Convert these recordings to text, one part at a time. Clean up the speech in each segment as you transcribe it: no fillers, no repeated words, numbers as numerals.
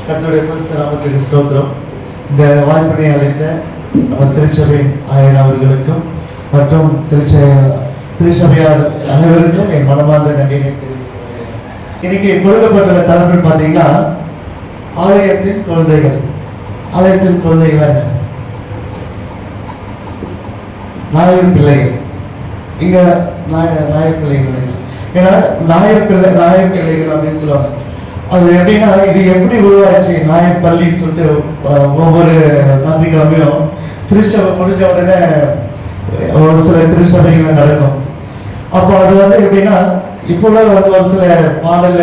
கர்த்தருடைய பரிசுத்த நாமத்துக்கு ஸ்தோத்திரம். இந்த வாய்ப்பினை அளித்த நம்ம திருச்சபை ஆயர் அவர்களுக்கும் மற்றும் திருச்சபையார் அனைவருக்கும் என் மனமார்ந்த நன்றியை தெரிவிக்கிறேன். இன்னைக்கு கொடுக்கப்பட்டுள்ள தலைப்பு பார்த்தீங்கன்னா ஆலயத்தின் குழந்தைகள். ஆலயத்தின் குழந்தைகள் நாயர் பிள்ளைகள். இங்க நாயர் பிள்ளைகள், ஏன்னா நாயர் பிள்ளைகள் அப்படின்னு சொல்லுவாங்க. அது எப்படின்னா, இது எப்படி உருவாச்சு நாயர் பள்ளின்னு சொல்லிட்டு ஒவ்வொரு ஞாயிற்றுக்கிழமையும் திருச்சபை முடிஞ்ச உடனே ஒரு சில திருச்சபைகள் நடக்கும். அப்போ அது எப்படின்னா, இப்போ ஒரு சில பாடல்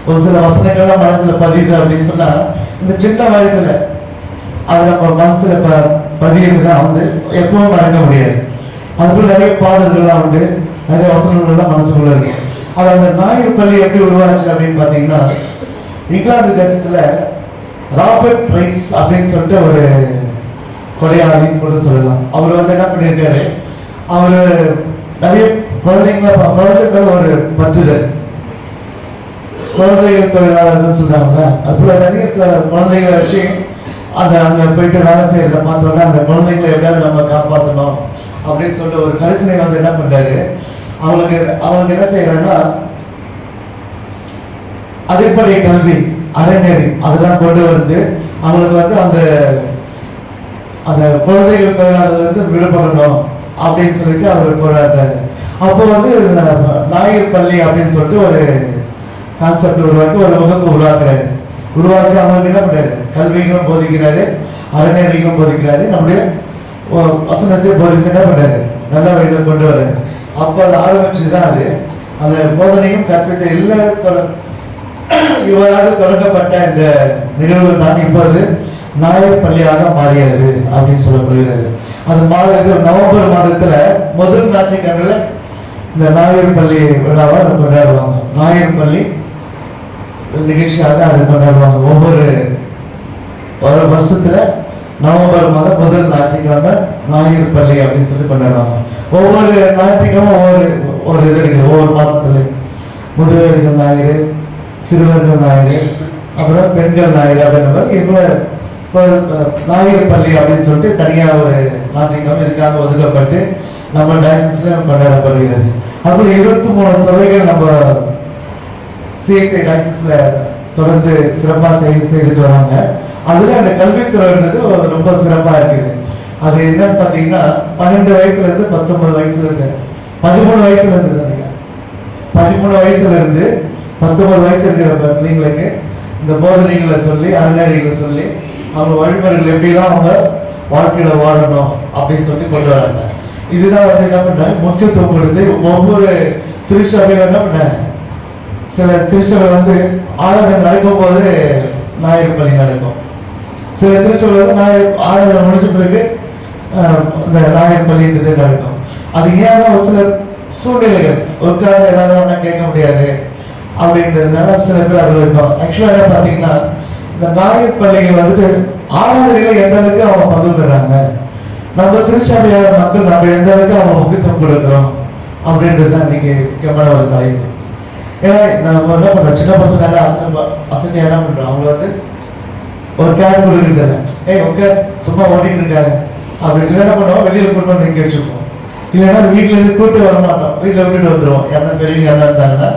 ஒரு சில வசனங்கள்லாம் மனசுல பதியுது அப்படின்னு சொன்னா, இந்த சின்ன வயசுல அது நம்ம மனசுல பதியுதுதான் எப்பவும் மறக்க முடியாது. அதுக்குள்ள நிறைய பாடல்கள்லாம் உண்டு, நிறைய வசனங்கள்லாம் மனசுக்குள்ள இருக்கு. அது அந்த நாயர் பள்ளி எப்படி உருவாச்சு அப்படின்னு பாத்தீங்கன்னா, இங்கிலாந்து தேசத்துல ராபர்ட் ரைஸ் அப்படின்னு சொல்லிட்டு ஒரு கொடையாளின்னு கூட சொல்லலாம். அவர் என்ன பண்ணியிருக்காரு, அவரு நிறைய குழந்தைகள் ஒரு பற்றுதல், குழந்தைகள் தொழிலாளர்கள் சொல்றாங்கல்ல, அதுக்குள்ள நிறைய குழந்தைகளை வச்சு அங்க போயிட்டு வேலை செய்யறத பார்த்தோன்னா அந்த குழந்தைங்களை எப்படியாவது நம்ம காப்பாற்றணும் அப்படின்னு சொல்லிட்டு ஒரு கரிசனை என்ன பண்றாரு, அவங்களுக்கு என்ன செய்யறாங்கன்னா அடிப்படை கல்வி, அறநெறி அதெல்லாம் கொண்டு வந்து அவங்களுக்கு அந்த அந்த குழந்தைகள் தொழிலாளர்கள் விடுபடணும் அப்படின்னு சொல்லிட்டு அவர் போராடுறாரு. அப்போ நாயர் பள்ளி அப்படின்னு சொல்லிட்டு ஒரு கான்செப்ட் உருவாக்கி ஒரு வகுப்பு உருவாக்கி அவங்களுக்கு என்ன பண்றாரு, கல்விகளும் போதிக்கிறாரு, அறநெறிகளும் போதிக்கிறாரு, நம்முடைய வசனத்தை போதித்து என்ன பண்றாரு, நல்ல வழியில கொண்டு வர்றாரு. அப்போ அதை ஆரம்பிச்சுதான் அந்த போதனையும் கற்பித்த எல்லா இவரால் தொடங்கப்பட்ட இந்த நிகழ்வு தான் இப்போது நாயர் பள்ளியாக மாறியது அப்படின்னு சொல்லப்படுகிறது. அது நவம்பர் மாதத்துல முதல் ஞாயிற்றுக்கிழமையில இந்த நாயர் பள்ளி விழாவை கொண்டாடுவாங்க. நாயர் பள்ளி நிகழ்ச்சியாக அதை கொண்டாடுவாங்க. ஒவ்வொரு வருஷத்துல நவம்பர் மாதம் முதல் ஞாயிற்றுக்கிழமை நாயர் பள்ளி அப்படின்னு சொல்லி கொண்டாடுவாங்க. ஒவ்வொரு ஞாயிற்றுக்கிழமை ஒரு இது இருக்குது. ஒவ்வொரு மாசத்துல முதியோர்கள் ஞாயிறு, சிறுவர்கள் ஞாயிறு, அப்புறம் பெண்கள் ஞாயிறு அப்படின்ற மாதிரி நாயர் பள்ளி அப்படின்னு சொல்லிட்டு தனியா ஒரு ஞாயிற்றுக்கிழமை இதுக்காக ஒதுக்கப்பட்டு நம்ம டயசிஸ்ல கொண்டாடப்படுகிறது. அதுபோல 23 துறைகள் நம்ம சிஎஸ்ஐ டயசிஸ்ல தொடர்ந்து சிறப்பா செய்துட்டு வராங்க. அதுல அந்த கல்வித்துறைன்றது ரொம்ப சிறப்பா இருக்குது. அது என்னன்னு பாத்தீங்கன்னா, 12 வயசுல இருந்து 19 வயசுல இருந்து 13 வயசுல இருந்து 13 வயசுல இருந்து 19 வயசு இருக்கிற பிள்ளைங்களுக்கு இந்த போதனைகளை சொல்லி, அறநெறிகளை சொல்லி, அவங்க வழிமுறைகள் எப்படிலாம் அவங்க வாழ்க்கையில வாழணும் அப்படின்னு சொல்லி கொண்டு வராங்க. இதுதான் என்ன பண்ண முக்கியத்துவம் கொடுத்து ஒவ்வொரு திருச்சபையும் என்ன பண்ண, சில திருச்சபை ஆராதனை நடக்கும் போது நாயர் பள்ளி நடக்கும். சில திருச்சபை ஆராதனை முடிஞ்ச பிறகு இந்த நாயர் பள்ளின்றது நடக்கும். அது ஏன்னா ஒரு சில சூழ்நிலைகள் ஒருக்காக எல்லாரும் ஒன்றா கேட்க முடியாது அப்படின்றதுனால சில பேர் அது வைப்போம். ஆக்சுவலா என்ன பார்த்தீங்கன்னா, இந்த நாயர் பள்ளிகள் ஆராதனைகளை எந்த அளவுக்கு அவங்க பங்கு பெறாங்க, நம்ம திருச்சபையார் மக்கள் நம்ம எந்த அளவுக்கு அவங்க முக்கியத்துவம் கொடுக்குறோம் அப்படின்றது தான் இன்னைக்கு முக்கியமான ஒரு தலைப்பு. ஏன்னா நம்ம என்ன பண்றோம், சின்ன பசங்க அசைஞ்சு என்ன பண்றோம், அவங்க ஒரு கேர் கொடுக்குறது, ஓகே சும்மா ஓட்டிட்டு இருக்காது அப்படின்னு என்ன பண்ணுவோம், வெளியில கூட்டு நிற்க வச்சுருப்போம். இல்லைன்னா வீட்டுல இருந்து கூட்டு வர மாட்டோம், வீட்டுல விட்டுட்டு வந்துடுவோம். யாருன்னா பெரியவங்க யாரா இருந்தாங்கன்னா,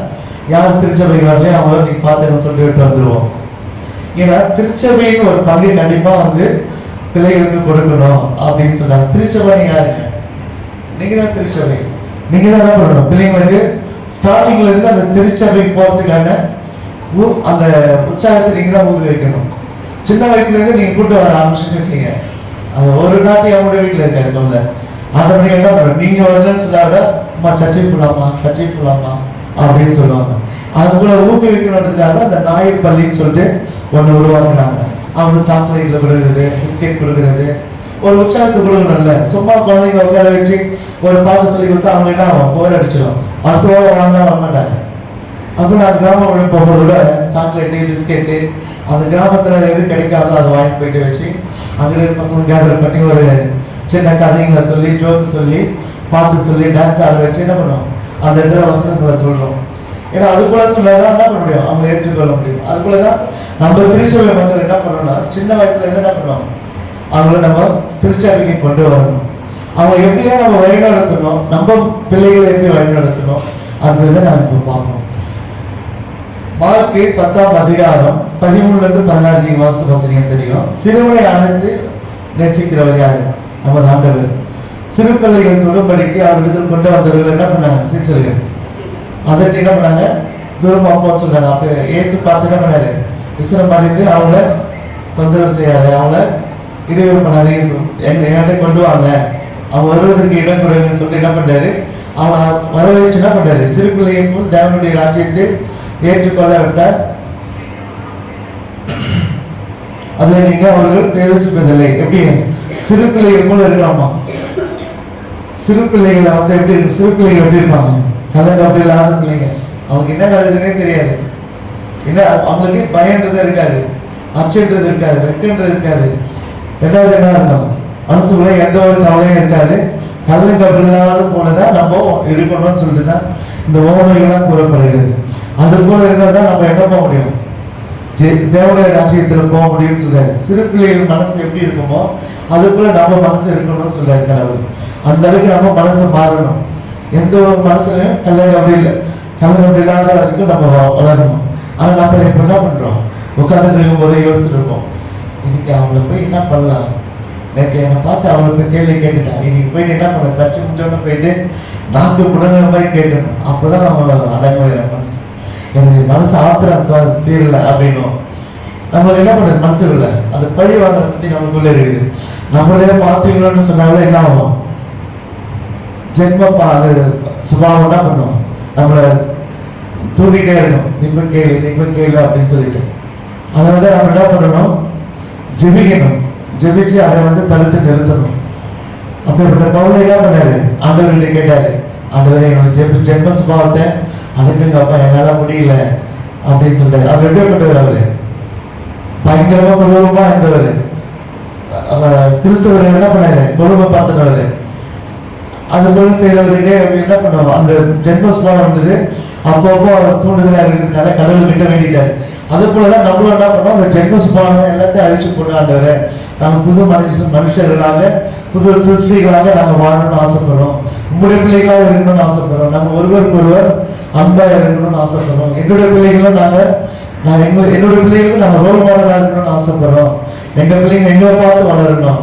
யார் திருச்சபைக்கு வரலையே அவங்க நீங்க பார்த்து சொல்லி விட்டு வந்துடுவோம். ஏன்னா திருச்சபையின் ஒரு பங்கு கண்டிப்பா பிள்ளைகளுக்கு கொடுக்கணும் அப்படின்னு சொன்னாங்க. திருச்சபை யாருங்க, நீங்க தான் திருச்சபை. நீங்க தான் என்ன பண்ணணும், பிள்ளைங்களுக்கு ஸ்டார்டிங்ல இருந்து அந்த திருச்சபை போறதுக்கான அந்த உற்சாகத்தை நீங்க தான் ஊக்குவிக்கணும். சின்ன வயசுல இருந்து நீங்க கூட்டு வர ஆரம்பிச்சுன்னு வச்சீங்க, அது ஒரு நாட்டு அவங்களுடைய வீட்டுல இருக்காது குழந்தை. ஆட்டோமேட்டிக்கா என்ன பண்ணுறோம், நீங்க வரலன்னு சொல்லாவிட அம்மா சர்ச்சைக்கு போலாமா அப்படின்னு சொல்லுவாங்க. அது போல ஊக்குவிக்கணுன்றதுக்காக அந்த நாயர் பள்ளின்னு சொல்லிட்டு ஒண்ணு உருவாக்குறாங்க. அவங்க சாக்லேட்ல கொடுக்குறது, பிஸ்கெட் கொடுக்குறது, ஒரு உற்சாகத்தை கொடுக்கணும்ல. சும்மா குழந்தைங்க உட்கார வச்சு ஒரு பாட்டு சொல்லி கொடுத்தா அவங்க என்ன ஆகும், போர் அடிச்சிடும், அடுத்த வாரம் வாங்க வரமாட்டாங்க. அப்போ நான் கிராமம் போகும்போதோட சாக்லேட்டு, பிஸ்கெட்டு அந்த கிராமத்துல எது கிடைக்காதோ அதை வாங்கிட்டு போயிட்டு வச்சு அங்கே பசங்க கேதர் பண்ணி ஒரு சின்ன கதைங்களை சொல்லி, ஜோக் சொல்லி, பாட்டு சொல்லி, டான்ஸ் ஆட வச்சு என்ன பண்ணுவோம், அந்த இடத்துல வசனங்களை சொல்றோம். ஏன்னா அது போல சொன்னாதான் என்ன பண்ண முடியும், அவங்க ஏற்றுக்கொள்ள முடியும். அது போலதான் நம்ம திருச்சபை மக்கள் என்ன பண்ணணும்னா சின்ன வயசுல இருந்து என்ன பண்ணுவோம், அவங்கள நம்ம திருச்சபைக்கு கொண்டு வரணும். அவங்க எப்படியா நம்ம வழிநடத்தணும், நம்ம பிள்ளைகளை எப்படி வழிநடத்தணும் அப்படின்றத நான் இப்ப பார்ப்போம். மார்க்கு 10ஆம் அதிகாரம் 13 இருந்து 16 நீங்க வாசித்து பார்த்தீங்க தெரியும். சிறுவனை அணைத்து நேசிக்கிறவர் யாரு, நம்ம ஆண்டவர். சிறு பிள்ளைகள் தொடும்படிக்கு அவரிடத்தில் கொண்டு வந்தவர்கள் என்ன பண்ணாங்க, சீசர்கள். அதற்கு என்ன பண்ணாங்க, தூரமா போன்னு சொல்றாங்க. அப்ப இயேசு பார்த்து என்ன பண்ணாரு, விசிறம் அடைந்து அவங்கள தொந்தரவு செய்யாத, அவங்கள இடையூறு பண்ணாதே, என்கிட்ட கொண்டு வாங்க, அவங்க வருவதற்கு இடம் கொடுங்கன்னு சொல்லி என்ன பண்றாரு, அவன் வரவழைச்சு என்ன பண்றாரு, சிறு பிள்ளையை போல் தேவனுடைய ராஜ்யத்தை ஏற்றுக்கொள்ள விட்டார். அதுல நீங்க அவர்கள் பிரவேசிப்பதில்லை. எப்படி சிறு பிள்ளைகள் போல இருக்கலாமா, சிறு பிள்ளைகளை வந்து எப்படி, சிறு பிள்ளைகள் எப்படி இருப்பாங்க, கலங்க அப்படி இல்லாத பிள்ளைங்க. அவங்க என்ன நடக்குதுன்னே தெரியாது, என்ன அவங்களுக்கு பயன்றது இருக்காது, அச்சன்றது இருக்காது, வெட்டுன்றது இருக்காது. ரெண்டாவது என்ன இருக்கும், மனசுக்குள்ள எந்த ஒரு கவலையும் இருக்காது. கலங்க அப்படி இல்லாத போலதான் நம்ம இருக்கணும்னு சொல்லிட்டு தான் இந்த ஓமைகள்லாம் கூறப்படுகிறது. அது போல இருந்தால் தான் நம்ம என்ன போக முடியும், தேவனுடைய ராஜ்யத்தில் போக முடியும்னு சொல்றாரு. சிறு பிள்ளைகள் மனசு எப்படி இருக்குமோ அது போல நம்ம மனசு இருக்கணும்னு சொல்றாரு கடவுள். அந்த அளவுக்கு நம்ம மனசை மாறணும். எந்த ஒரு மனசுலையும் கல்யாணம் அப்படி இல்லை, கல்யாணம் அப்படி இல்லாத வரைக்கும் நம்ம வளரணும். ஆனா நம்ம இப்ப என்ன பண்றோம், உட்கார்ந்துட்டு இருக்கும் போதே யோசிச்சுட்டு இருக்கோம், இன்னைக்கு அவங்கள போய் என்ன பண்ணலாம், நேற்று என்னை பார்த்து அவளுக்கு கேள்வி கேட்டுட்டான், இன்னைக்கு போயிட்டு என்ன பண்ண, சர்ச்சை முடிஞ்சோன்னு போயிட்டு நாக்கு புடங்குற மாதிரி கேட்டணும். அப்பதான் நம்ம அடங்குற மனசு, எனக்கு மனசு ஆத்திரம் தீரல அப்படின்னும். நம்ம என்ன பண்றது, மனசுக்குள்ள அந்த பழி வாங்குற பத்தி நமக்குள்ள இருக்குது. நம்மளே மாத்திக்கணும்னு சொன்னாலும் என்ன ஆகும், ஜென்மப்பா அது சுபாவம் என்ன பண்ணும், நம்மளை தூக்கிட்டே இருக்கணும், நீங்க கேளு அப்படின்னு சொல்லிட்டு. அதனால நம்ம என்ன பண்ணணும், ஜெபிக்கணும். ஜெபிச்சு அதை வந்து தடுத்து நிறுத்தணும். அப்படிப்பட்ட பவுல் என்ன பண்ணாரு, ஆண்டவர்கிட்ட கேட்டாரு, ஆண்டவரே என்னோட ஜென்ம சுபாவத்தை அதுக்குங்க அப்பா, என்னால முடியல அப்படின்னு சொல்லிட்டாரு. அவர் எப்படிப்பட்டவர், அவரு பயங்கரமா கொடூரமா இருந்தவர். கிறிஸ்தவர் என்ன பண்ணாரு, கொடூரமா பார்த்துனவர். அது போல செய்யறவர்களே என்ன பண்ணுவோம், அந்த ஜென்ம சுபாவம் இருந்தது அப்பப்போ தூண்டுதலா இருக்கிறதுனால கடவுள் கிட்ட வேண்டிட்டாரு. அது போலதான் நம்மளும் என்ன பண்ணோம், அந்த ஜென்ம சுபாவம் எல்லாத்தையும் அழிச்சு கொண்டாண்டவரை நம்ம புது மனுஷர்களாக புது சிருஷ்டிகளாக நாங்க வாழணும்னு ஆசைப்படுறோம். உங்களுடைய பிள்ளைகளாக இருக்கணும்னு ஆசைப்படுறோம். நம்ம ஒருவருக்கு ஒருவர் அன்பா இருக்கணும்னு ஆசைப்படுறோம். என்னுடைய பிள்ளைகளும் என்னுடைய பிள்ளைகளுக்கும் நாங்க ரோல் மாடலா இருக்கணும்னு ஆசைப்படுறோம். எங்க பிள்ளைங்க எங்களை பார்த்து வளரணும்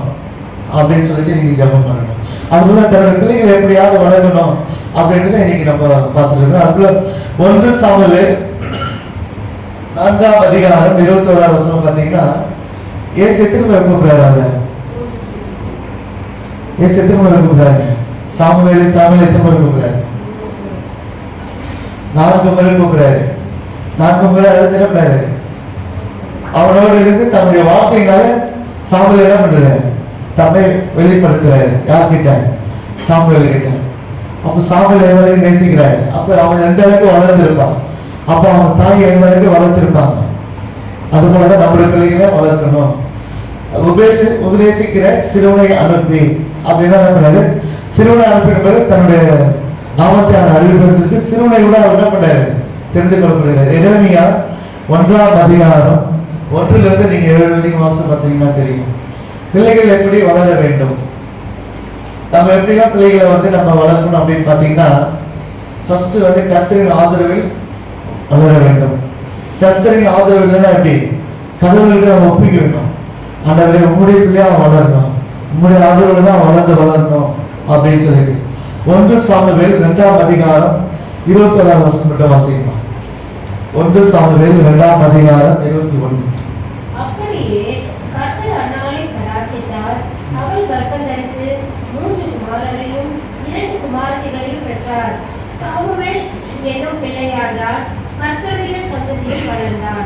அப்படின்னு சொல்லிட்டு நீங்க ஜெபம் பண்ணணும். அதுக்குள்ள தன்னுடைய பிள்ளைகள் எப்படியாவது வளரணும் அப்படின்றத இன்னைக்கு நம்ம பார்த்துட்டு இருக்கோம். அதுக்குள்ள 1 சாமுவேல் 4ஆம் அதிகாரம் 21ஆம் வசனம் பாத்தீங்கன்னா, ஏசு எத்தனை முறை கூப்பிடுறாரு, ஏசு எத்தனை முறை கூப்பிடுறாரு, சாமுவேல் எத்தனை முறை கூப்பிடுறாரு, 4 முறை கூப்பிடுறாரு. 4 முறை அடுத்து என்ன பண்ணாரு, அவனோடு இருந்து தன்னுடைய வார்த்தையினால சாமுவேல் என்ன பண்றாரு, தம்மை வெளிப்படுத்துறாரு. யார்கிட்ட, சாமுவேல் கிட்ட. அப்ப சாமுவேல் எந்த நேசிக்கிறாரு, அப்ப அவன் எந்த அளவுக்கு வளர்ந்திருப்பான், அப்ப அவன் தாய் எந்த அளவுக்கு வளர்த்திருப்பாங்க. அது போலதான் நம்முடைய பிள்ளைகளை வளர்க்கணும். உபதேசிக்கிற சிறுவனை அனுப்பி அப்படின்னா என்ன பண்ணாரு, சிறுவனை அனுப்பின தன்னுடைய நாமத்தை அறிவிப்பதற்கு சிறுவனை கூட அவர் என்ன பண்ணாரு, தெரிந்து கொள்ளப்படுகிறார். எரேமியா 1ஆம் அதிகாரம் 1 நீங்க 7 வரைக்கும் வாசித்து பார்த்தீங்கன்னா தெரியும், பிள்ளைகள் எப்படி வளர வேண்டும், நம்ம எப்படிலாம் பிள்ளைகளை வந்து நம்ம வளர்க்கணும் அப்படின்னு பாத்தீங்கன்னா, ஃபர்ஸ்ட் வந்து கர்த்தரின் ஆதரவில் வளர வேண்டும். கர்த்தரின் ஆதரவு இல்லைன்னா எப்படி, கடவுள்கிட்ட நம்ம ஒப்பிக்கணும். ஆண்டவரே உங்களுடைய பிள்ளையா வளரணும், உங்களுடைய ஆதரவு தான் வளரணும் அப்படின்னு சொல்லிட்டு 1 சாமுவேல் 2ஆம் அதிகாரம் 21ஆம் வசனம் மட்டும் வாசிக்கலாம். 1 சாமுவேல் 2ஆம் அதிகாரம் 21. அப்படியே கர்த்தர் அன்னாளை கடாட்சித்தார். அவள் கர்ப்பம் தரித்து 3 குமாரரையும் 2 குமாரத்திகளையும் பெற்றார். சாமுவேல் என்னும் பிள்ளையாண்டால் கர்த்தருடைய சந்ததியில் வளர்ந்தான்.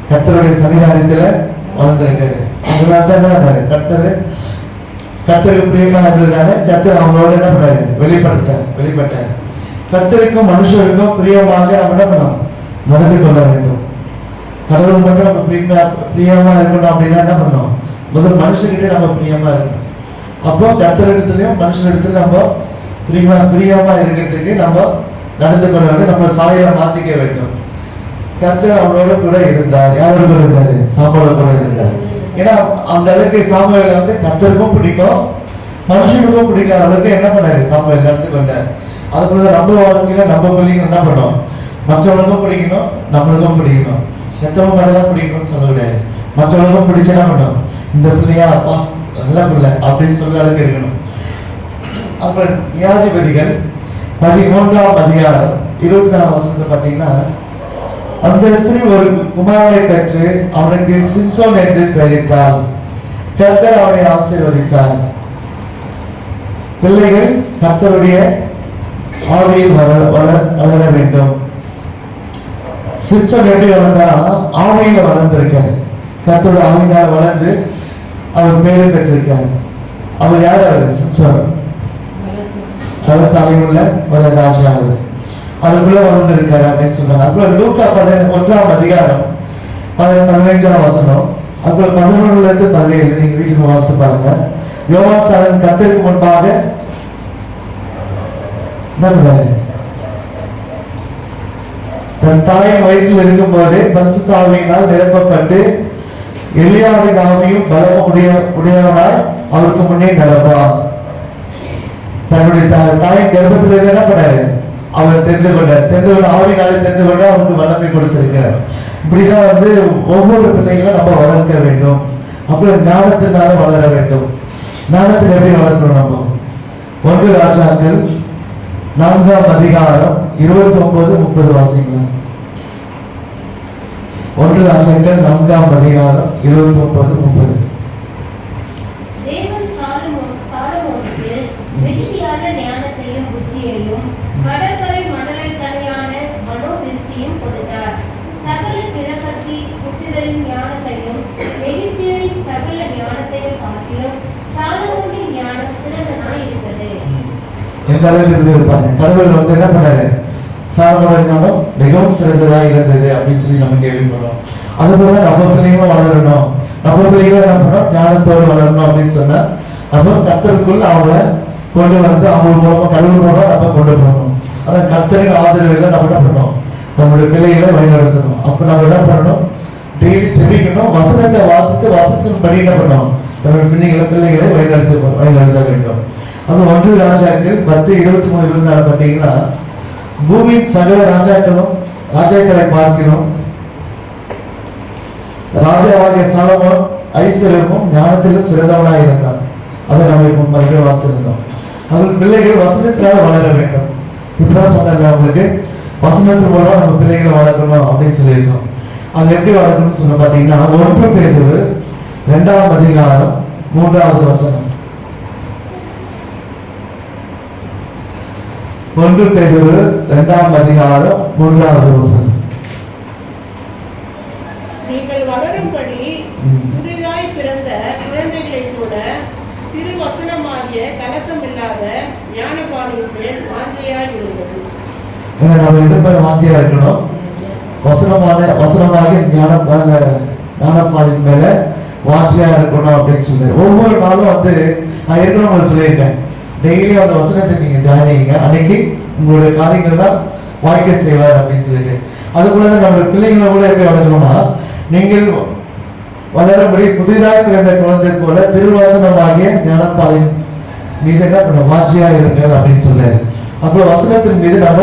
கர்த்தருடைய சன்னிதானத்துல வளர்ந்திருக்காரு. அதனால கர்த்தருக்கு பிரியமா இருந்ததுனால கர்த்தர் அவங்களோட என்ன பண்ணாரு, வெளிப்பட்டார். கர்த்தருக்கும் மனுஷருக்கும் பிரியமாக நம்ம என்ன பண்ணணும், நடந்து கொள்ள வேண்டும். கடவுள் மட்டும் நம்ம பிரியமா இருக்கணும் அப்படின்னா என்ன பண்ணணும், முதல் மனுஷர்கிட்ட நம்ம பிரியமா இருக்கணும். அப்போ கர்த்தரிடத்துலயும் மனுஷரிடத்துல நம்ம பிரியமா இருக்கிறதுக்கு நம்ம நடந்து கொள்ள வேண்டும், நம்ம சாயலை மாத்திக்க வேண்டும். கர்த்தர் அவனோட கூட இருந்தார். யாரோட கூட இருந்தாரு? சாமுவேலோட கூட இருந்தார். ஏன்னா அந்த அளவுக்கு சாமுவேலை வந்து கர்த்தருக்கும் பிடிக்கும், மனுஷனுக்கும் பிடிக்காத அளவுக்கு என்ன பண்ணாரு? சாமுவேல் நடந்து கொண்டார். அதுக்குள்ள நம்ம வாழ்க்கையில நம்ம பிள்ளைங்க என்ன பண்ணோம்? மற்றவங்களுக்கும் பிடிக்கணும், நம்மளுக்கும் பிடிக்கணும். எத்தனை மேலதான் பிடிக்கணும்னு சொல்ல கிடையாது. மற்றவங்களுக்கும் பிடிச்சா என்ன பண்ணணும்? இந்த பிள்ளையா அப்பா நல்ல பிள்ளை அப்படின்னு சொல்ற அளவுக்கு இருக்கணும். அப்புறம் நியாயாதிபதிகள் 13ஆம் அதிகாரம் 24ஆம் வசனத்தை பார்த்தீங்கன்னா, அந்த ஸ்திரீ ஒரு குமாரனை பெற்று அவனுக்கு சிம்சோன் என்று பெயரிட்டாள். கர்த்தர் அவனை ஆசீர்வதித்தார். பிள்ளைகள் கர்த்தருடைய ஆவியில் வளர வேண்டும். சிம்சோன் எப்படி வளர்ந்தா? ஆவியில வளர்ந்திருக்கார். கர்த்தருடைய ஆவியினால் வளர்ந்து அவர் பேரு பெற்றிருக்கார். அவர் யார்? அவர் சிம்சோன் பலசாலை உள்ள ஒரு ராஜா. அதுக்குள்ள வளர்ந்திருக்காரு அப்படின்னு சொன்னாங்க. அப்புறம் லூக்கா 1ஆம் அதிகாரம் 15ஆம் வசனம், அப்புறம் 11ல இருந்து 17 நீங்க வீட்டுக்கு வாசித்து பாருங்க. யோவான் கர்த்தருக்கு முன்பாக தன் தாயின் வயிற்றில் இருக்கும் போதே பரிசுத்த ஆவியினால் நிரப்பப்பட்டு எலியாவின் ஆவியும் பலமும் உடையவனாய் அவருக்கு முன்னே நடப்பான். தன்னுடைய தாயின் கர்ப்பத்தில் என்ன பண்ணாரு? அவர் தெரிந்து கொண்ட ஆவினாலே தெரிந்து கொண்டு அவருக்கு வல்லமை கொடுத்திருக்கிறார். இப்படிதான் வந்து ஒவ்வொரு பிள்ளைகளும் நம்ம வளர்க்க வேண்டும். அப்புறம் ஞானத்தினால வளர வேண்டும். ஞானத்தில் எப்படி வளர்க்கணும்? நம்ம 1 ராஜாக்கள் 4ஆம் அதிகாரம் 29-30 வாசிக்கலாம். 1 ராஜாக்கள் 4ஆம் அதிகாரம் 29-30. தேவன் சாலமோனுக்கு மிகுதியான ஞானத்தையும் புத்தியையும் கடற்கரை மணலை தனியான மனோவிருத்தியும் கொடுத்தார். சகல கிழக்கத்தி புத்திரரின் ஞானத்தையும் எகிப்தியரின் சகல ஞானத்தையும் காட்டிலும் சாலமோனின் ஞானம் சிறந்ததாய் இருந்தது. எந்த அளவுக்கு இருந்தது பாருங்க. கடவுள் வந்து என்ன பண்ணாரு? சாலமோனோட ஞானம் மிகவும் சிறந்ததா இருந்தது அப்படின்னு சொல்லி நம்ம கேள்விப்படுறோம். அதுபோல நம்ம பிள்ளைங்களும் வளரணும். நம்ம பிள்ளைங்களும் என்ன பண்ணணும்? ஞானத்தோடு வளரணும் அப்படின்னு சொன்னா நம்ம கர்த்தருக்குள்ள அவங்கள கொண்டு வந்து அவங்க மூலமா கடவுள் மூலமா நம்ம கொண்டு போகணும். அதான் கர்த்தரின் ஆதரவுல நம்ம என்ன பண்ணணும்? நம்மளுடைய பிள்ளைகளை வழிநடத்தணும். அப்ப நம்ம என்ன பண்ணணும்? டெய்லி ஜெபிக்கணும். வசனத்தை வாசித்து வசனத்தின் படி என்ன பண்ணணும்? நம்மளுடைய பிள்ளைகளை வழிநடத்த வேண்டும். அப்ப 1 ராஜாக்கள் 10:23-24 பார்த்தீங்கன்னா, பூமியின் சகல ராஜாக்களை பார்க்கிறோம் ராஜாவாகிய சாலமோன் ஐஸ்வர்யமும் ஞானத்திலும் சிறந்தவனாக இருந்தார். அதை நம்ம இப்போ மறுபடியும் பார்த்திருந்தோம். அவர்கள் பிள்ளைகள் வசனத்தினால வளர வேண்டும். இப்பதான் சொன்னல அவங்களுக்கு வசனத்து மூலமா நம்ம பிள்ளைகளை வளர்க்கணும் அப்படின்னு சொல்லியிருக்கோம். அது எப்படி வளர்க்கணும்னு சொன்ன பார்த்தீங்கன்னா, 1 பேதுரு 2ஆம் அதிகாரம் 3வது வசனம். 1 பேதுரு 2ஆம் அதிகாரம் 3வது வசனம். நீங்கள் வளரும்படி புதிதாய் பிறந்த குழந்தைகளை கூட திருவசனமாகிய கலக்கமில்லாத ஞானபாலின் மேல் வாஞ்சையாய் இருந்தது. நம்ம எதிர்பார்க்க வாஞ்சியா இருக்கணும். வசனமாக ஞானபாலின் மேல வாஞ்சியா இருக்கணும் அப்படின்னு சொல்லி ஒவ்வொரு நாளும் வந்து நான் ஏற்கனவே சொல்லியிருக்கேன். டெய்லி அந்த வசனத்தை நீங்க தியானிங்க. அன்னைக்கு உங்களுடைய காரியங்கள்லாம் வாய்க்க செய்வார் அப்படின்னு சொல்லிட்டு. அதுபோல நம்ம பிள்ளைங்களை கூட எப்படி வளர்க்கணும்னா, நீங்கள் வளரும்படி புதிதாக பிறந்த குழந்தை போல திருவசனமாகிய ஞானப்பாலின் மீது என்ன பண்ண வாஞ்சியா இருங்கள் அப்படின்னு சொல்றாரு. அப்போ வசனத்தின் மீது நம்ம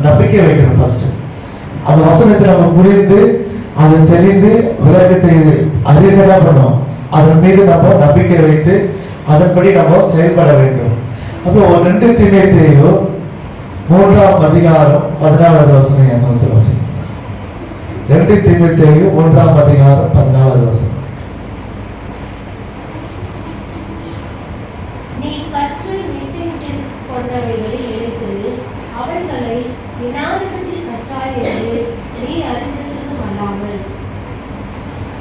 நம்பிக்கை வைக்கணும். ஃபர்ஸ்ட் அந்த வசனத்தை நம்ம புரிந்து அதை தெரிந்து விளக்கத்தை அறிந்து என்ன பண்ணோம்? அதன் மீது நம்ம நம்பிக்கை வைத்து அதன்படி நம்ம செயல்பட வேண்டும். அப்போ 2 தீமோத்தேயு 3ஆம் அதிகாரம் 14வது வசனம். என்ன வசனம்? 2 தீமோத்தேயு 3ஆம் அதிகாரம் 14வது வசனம். நீ கற்று நிச்சயத்தில் கொண்டவைகளை எடுத்து அவைகளை வினாரிடத்தில் கற்றாய் என்று நீ அறிந்திருந்தும் அல்லாமல்.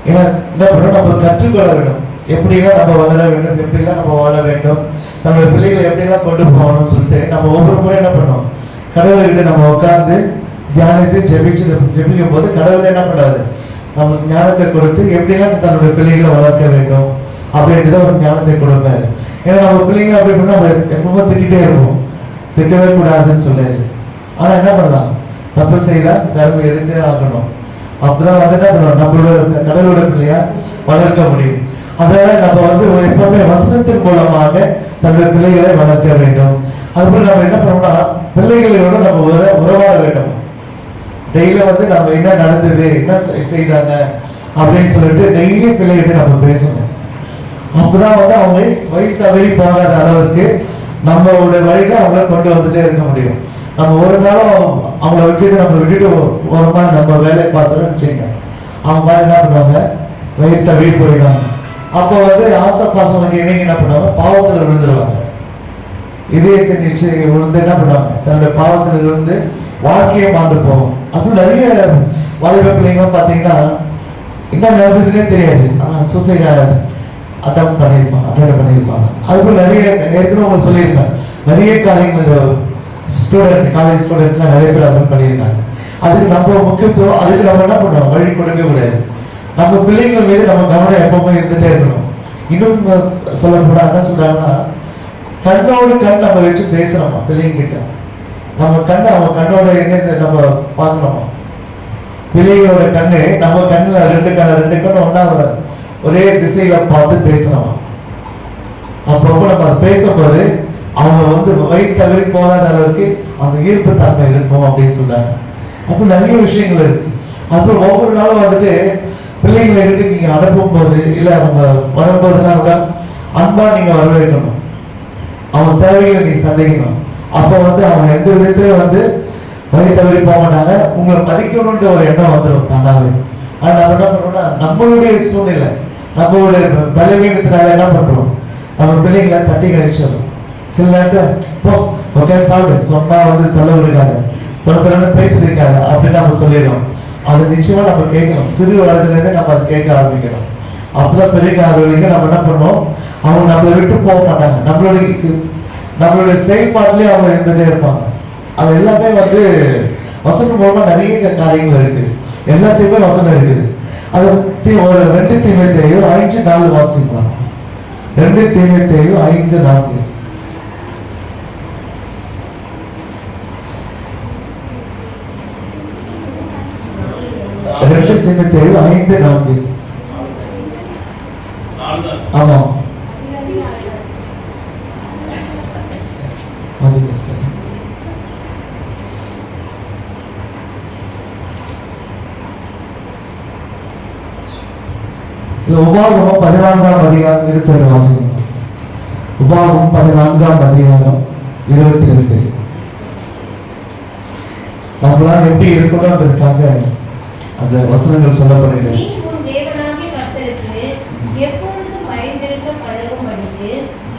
என்ன பண்ணணும்? நம்ம கற்றுக்கொள்ள வேண்டும். எப்படிலாம் நம்ம வளர வேண்டும், எப்படிலாம் நம்ம வாழ வேண்டும், நம்மளுடைய பிள்ளைகளை எப்படிலாம் கொண்டு போகணும்னு சொல்லிட்டு நம்ம ஒவ்வொரு முறை என்ன பண்ணோம்? கடவுள்கிட்ட நம்ம உட்கார்ந்து தியானித்து ஜெபிக்கும் போது கடவுள் என்ன பண்ணாரு? நமக்கு ஞானத்தை கொடுத்து எப்படிலாம் தன்னுடைய பிள்ளைகளை வளர்க்க வேண்டும் அப்படின்றத ஒரு ஞானத்தை கொடுப்பாரு. ஏன்னா நம்ம பிள்ளைங்க அப்படி பண்ணா நம்ம எப்பவுமே திட்டிகிட்டே இருப்போம். திட்டவே கூடாதுன்னு சொல்லாரு. ஆனா என்ன பண்ணலாம், தப்பு செய்தா கரும்பு எடுத்தே ஆகணும். அப்பதான் வந்து என்ன பண்ணுவோம், நம்மளோட கடவுளோட பிள்ளையா வளர்க்க முடியும். அதனால நம்ம வந்து எப்பவுமே வசனத்தின் மூலமாக தன்னுடைய பிள்ளைகளை வளர்க்க வேண்டும். அதுபோல நம்ம என்ன பண்ணோம்னா பிள்ளைகளோட நம்ம உறவாட வேண்டும். டெய்லி வந்து நம்ம என்ன நடந்தது, என்ன செய்தாங்க அப்படின்னு சொல்லிட்டு டெய்லி பிள்ளைகிட்ட நம்ம பேசணும். அப்பதான் வந்து அவங்க வழி தவறி போகாத அளவுக்கு நம்மளோட வழியில அவங்கள கொண்டு வந்துட்டே இருக்க முடியும். நம்ம ஒரு நாளும் அவங்கள விட்டுட்டு ஒரு மாதிரி நம்ம வேலையை பார்த்துட்டோம்னு வச்சுக்கோங்க, அவங்க மாதிரி என்ன பண்ணுவாங்க, வழி தவறி போயிடுவாங்க. அப்போ வந்து ஆசை பாசங்களுக்கு இணைங்க என்ன பண்ணுவாங்க, பாவத்துல விழுந்துருவாங்க. இதயத்தின் நிச்சயம் விழுந்து என்ன பண்ணுவாங்க, தன்னுடைய பாவத்துல இருந்து வாழ்க்கையை மாண்டு போகும். அப்படி நிறைய வாலிப பிள்ளைங்க பார்த்தீங்கன்னா என்ன நடந்ததுன்னே தெரியாது, ஆனால் சூசைட் அட்டம் பண்ணியிருப்பாங்க. அதுபோல் நிறைய ஏற்கனவே உங்களுக்கு சொல்லியிருப்பேன், நிறைய காரியங்கள் இந்த ஸ்டூடெண்ட் காலேஜ் ஸ்டூடெண்ட்லாம் நிறைய பேர் அட்டம் பண்ணியிருக்காங்க. அதுக்கு நம்ம முக்கியத்துவம், அதுக்கு நம்ம என்ன பண்ணுவோம், வழி கொடுக்க கூடாது. நம்ம பிள்ளைங்கள் மீது நம்ம கவனம் எப்பவுமே இருந்துட்டே இருக்கணும். இன்னும் சொல்லக்கூடாது, என்ன சொல்றாங்கன்னா, கண்ணோடு கண் நம்ம வச்சு பேசுறோமா பிள்ளைங்க கிட்ட, நம்ம கண்ணை அவன் கண்ணோட எண்ணத்தை நம்ம பார்க்கணுமா. பிள்ளைகளோட கண்ணு நம்ம கண்ணுல ரெண்டு கண்ணு ஒன்னா ஒரே திசையில பார்த்து பேசணுமா. அப்போ நம்ம அதை பேசும்போது அவங்க வந்து வயிற்று போகாத அளவுக்கு அந்த ஈர்ப்பு தன்மை இருக்கும் அப்படின்னு சொல்றாங்க. அப்போ நிறைய விஷயங்கள் இருக்கு. அப்புறம் ஒவ்வொரு நாளும் வந்துட்டு பிள்ளைங்களை எடுத்து நீங்க அனுப்பும் போது இல்ல அவங்க வரும்போதுலாம் கூட அன்பா நீங்க வரவேற்கணும். அவன் தேவைகளை நீங்க சந்திக்கணும். அப்போ வந்து அவங்க எந்த விதத்திலையும் வந்து வழி தவறி போக மாட்டாங்க. உங்களை மதிக்கணுன்ற ஒரு எண்ணம் வந்துடும் தானாவே. ஆனா நம்ம என்ன பண்றோம்னா நம்மளுடைய சூழ்நிலை, நம்மளுடைய பலவீனத்தினால என்ன பண்றோம், நம்ம பிள்ளைங்களை தட்டி கழிச்சிடும். சில நேரத்துல போ ஓகே சாப்பிடு, சொன்னா வந்து தள்ள விடுக்காத, தொடர்ந்து பேசிருக்காத அப்படின்னு நம்ம சொல்லிடுறோம். அது நிச்சயமா நம்ம கேட்கணும். சிறு வயதுல இருந்தே நம்ம அதை கேட்க ஆரம்பிக்கணும். அப்பதான் பெரிய காரணங்களுக்கு நம்ம என்ன பண்ணோம், அவங்க நம்மளை விட்டு போக மாட்டாங்க. நம்மளுடைய செயல்பாட்டிலே அவங்க இருந்துட்டே இருப்பாங்க. அது எல்லாமே வந்து வசனம் மூலமா நிறைய காரியங்கள் இருக்கு, எல்லாத்தையுமே வசனம் இருக்குது. அது ஒரு 2 தீமோத்தேயு 5:4 வாசிக்கலாம். 2 தீமோத்தேயு 5:4. 2 தீமோத்தேயு 5:4. ஆமா உபாகமம் 14ஆம் அதிகாரம் 22 வாசிக்கணும். உபாகமம் 14ஆம் அதிகாரம் 22. நம்மளாம் எப்படி இருக்கணும்ன்றதுக்காக அந்த வசனங்கள் சொல்லப்படுகிறது. நீ உன் தேவனாகிய கர்த்தருக்கு எப்பொழுதும் பயந்திருக்க பழகும்படிக்கு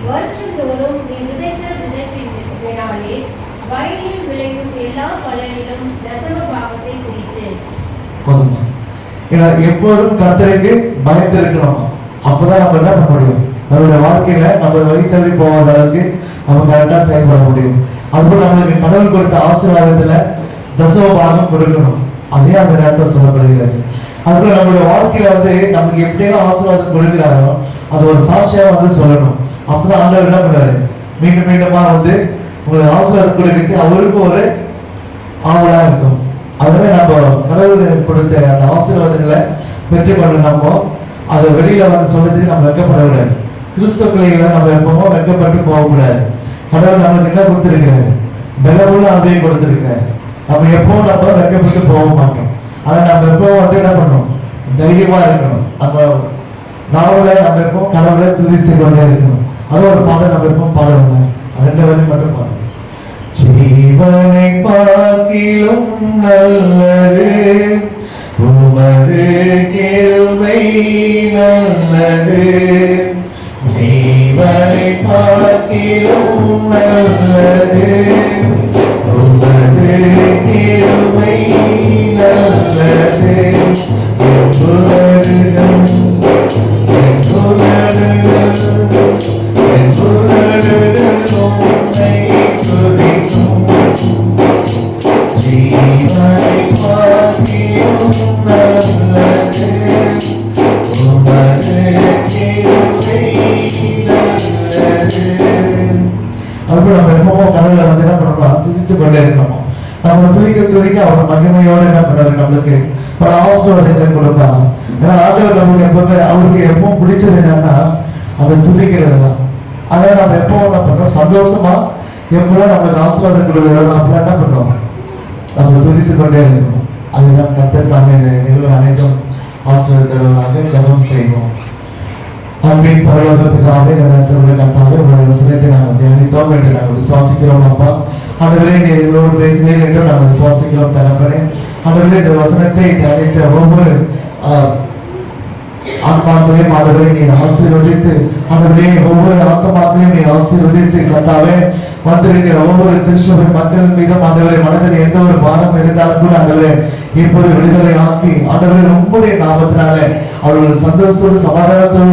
வருஷந்தோறும் நீ விதைக்கிற விதைப்பினாலே வயலில் விளையும் எல்லா பலனிலும் தசம பாகத்தை குறித்து. போதுமா? ஏன்னா எப்போதும் கர்த்தருக்கு பயந்திருக்கணுமா. அப்பதான் நம்ம என்ன பண்ண முடியும், நம்மளுடைய வாழ்க்கையில நம்ம வழி தவறி போகாத அளவுக்கு நம்ம கரெக்டா செயல்பட முடியும். அதுபோல் நம்மளுக்கு கடவுள் கொடுத்த ஆசீர்வாதத்துல தசம பாகம் கொடுக்கணும். அதே அந்த நேரத்தில் சொல்லப்படுகிறது. அதுபோல நம்மளுடைய வாழ்க்கையில வந்து நமக்கு எப்படியெல்லாம் ஆசீர்வாதம் கொடுக்கிறாரோ அது ஒரு சாட்சியா வந்து சொல்லணும். அப்பதான் ஆண்டவர் என்ன பண்றாரு, மீண்டும் மீண்டுமா வந்து உங்களுக்கு ஆசீர்வாதம் கொடுக்கிறது அவருக்கு ஒரு ஆவலா இருக்கும். அதனால நம்ம கடவுள் கொடுத்த அந்த ஆசீர்வாதங்களை பெற்றுக்கொண்டு நம்ம அதை வெளியில வந்து சொல்றதுக்கு நம்ம வெட்கப்படக்கூடாது. கிறிஸ்தவ பிள்ளைகளை நம்ம எப்பவுமோ வெட்கப்பட்டு போகக்கூடாது. கடவுள் நம்மளுக்கு என்ன கொடுத்திருக்கிறாரு, பலமுள்ள ஆவியை கொடுத்திருக்கிறாரு. நம்ம எப்பவும் நம்ம வெட்கப்பட்டு போக மாட்டோம். ஆனா நம்ம எப்பவும் வந்து என்ன பண்ணணும், தைரியமா இருக்கணும். நம்ம நாவல நம்ம எப்பவும் கடவுளை துதித்து கொண்டே இருக்கணும். அது ஒரு பாடம் நம்ம எப்பவும் பாடணும். 2 வரி மட்டும் பாடணும். ஜீவனை பார்க்கிலும் நல்லது உமது கிருபை நல்லது. ஜீவனை பார்க்கிலும் நல்லது உமது கிருபை நல்லது. அதுபோல் நம்ம எப்பவும் கடவுளை வந்து என்ன பண்ணணும், துதித்து கொண்டே இருக்கணும். நம்ம துதிக்க அவர் மகிமையோட என்ன பண்ணாரு, நம்மளுக்கு பல ஆசீர்வாதங்களை கொடுப்பாங்க. ஏன்னா ஆண்டவர் நமக்கு எப்பவுமே அவருக்கு எப்பவும் பிடிச்சது என்னன்னா அதை துதிக்கிறது தான். அதனால நம்ம எப்பவும் என்ன பண்றோம், சந்தோஷமா எப்பெல்லாம் நம்மளுக்கு ஆசீர்வாதம் கொடுக்குறோம் அப்பெல்லாம் என்ன பண்ணுவோம், நம்ம துதித்து கொண்டே இருக்கணும். அதுதான் கர்த்தர் தாமே இந்த நிகழ்வு அனைத்தும் ஆசீர்வாதமாக ஜெபம் செய்வோம். அன்பின் பரலோக பிதாவே, இந்த நேரத்தில் கர்த்தாவே உங்களுடைய வசனத்தை நாங்கள் தியானித்தோம் என்று நாங்கள் விசுவாசிக்கிறோம். அப்பா ஆண்டவரே, நீர் எங்களோடு பேசினீர் என்று நாங்கள் விசுவாசிக்கிறோம். தகப்பனே ஆண்டவரே, இந்த வசனத்தை தியானித்த ஒவ்வொரு ஆத்மாக்களையும் ஆண்டவரே நீர் ஆசீர்வதித்து, ஆண்டவரே ஒவ்வொரு ஆத்மாக்களையும் நீர் ஆசீர்வதித்து, கர்த்தாவே வந்திருக்கிற ஒவ்வொரு திருச்சபை மக்கள் மீதும் ஆண்டவரே மனதில் எந்த ஒரு பாரம் இருந்தாலும் கூட ஆண்டவரே இப்போது விடுதலை ஆக்கி ஆண்டவரே உங்களுடைய நாமத்தினாலே அவர்கள் சந்தோஷத்தோடு சமாதானத்தோடு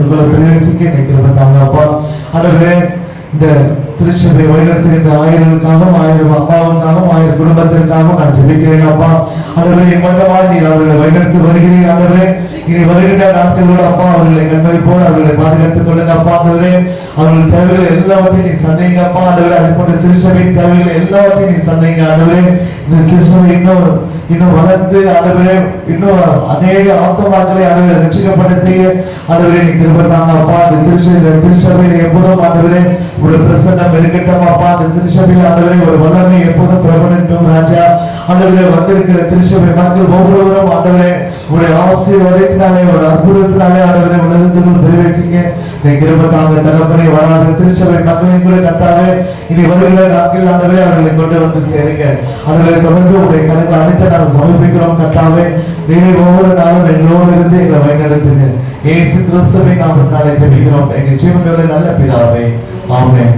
உங்களை பிரவேசிக்க நினைக்கிறதாங்க. அப்பா ஆண்டவரே, இந்த திருச்சபை வழிநடத்துகின்ற ஆயிரங்களுக்காகவும், 1000 அப்பாவுக்காகவும், 1000 குடும்பத்திற்காகவும் நான் ஜெபிக்கிறேன். அப்பா ஆண்டவரே, இம்மட்டமா நீர் அவர்களை வழிநடத்தி வருகிறீர்கள். ஆண்டவரே, இனி வருகின்ற நாட்களோடு அப்பா அவர்களை கண்மணிப்போடு அவர்களை பாதுகாத்துக் கொள்ளுங்க. அப்பா ஆண்டவரே, அவர்கள் தேவைகள் எல்லாவற்றையும் நீ சந்தைங்க. அப்பா ஆண்டவரே, அது போன்ற திருச்சபையின் தேவைகள் எல்லாவற்றையும் நீ சந்தைங்க. ஆண்டவரே, இந்த திருச்சபை இன்னும் வளர்ந்து ஆண்டவரே இன்னும் அநேக ஆத்மாக்களை ஆண்டவரை ரட்சிக்கப்பட செய்ய ஆண்டவரே நீ கிருபை தாங்க. அப்பா இந்த திருச்சபையில எப்போதும் ஆண்டவரே ஒரு பிரசன்னம் இருக்கட்டும். அப்பா அந்த திருச்சபையில் ஆண்டவரே ஒரு வல்லமை எப்போதும் பிரபலட்டும். ராஜா ஆண்டவரே, வந்திருக்கிற திருச்சபை மக்கள் ஒவ்வொருவரும் ஆண்டவரே உடைய ஆசீர்வாதத்தினாலே ஒரு அற்புதத்தினாலே ஆண்டவரே உலகத்துக்குள் பிரவேசிங்க நீ கிருபை தாங்க. தகப்பனே, வராத திருச்சபை மக்களையும் கூட கர்த்தாவே இனி வருகிற நாட்கள் ஆண்டவரே அவர்களை கொண்டு வந்து சேருங்க. ஆண்டவரே, தொடர்ந்து உடைய கருங்கள் அனைத்து நாங்கள் சமர்ப்பிக்கிறோம். கர்த்தாவே, நீர் ஒவ்வொரு நாளும் எங்களோடு இருந்து எங்களை வழிநடத்துங்க. இயேசு கிறிஸ்துவின் நாமத்தினாலே ஜெபிக்கிறோம் எங்கள் ஜீவனுள்ள நல்ல பிதாவே, ஆமென்.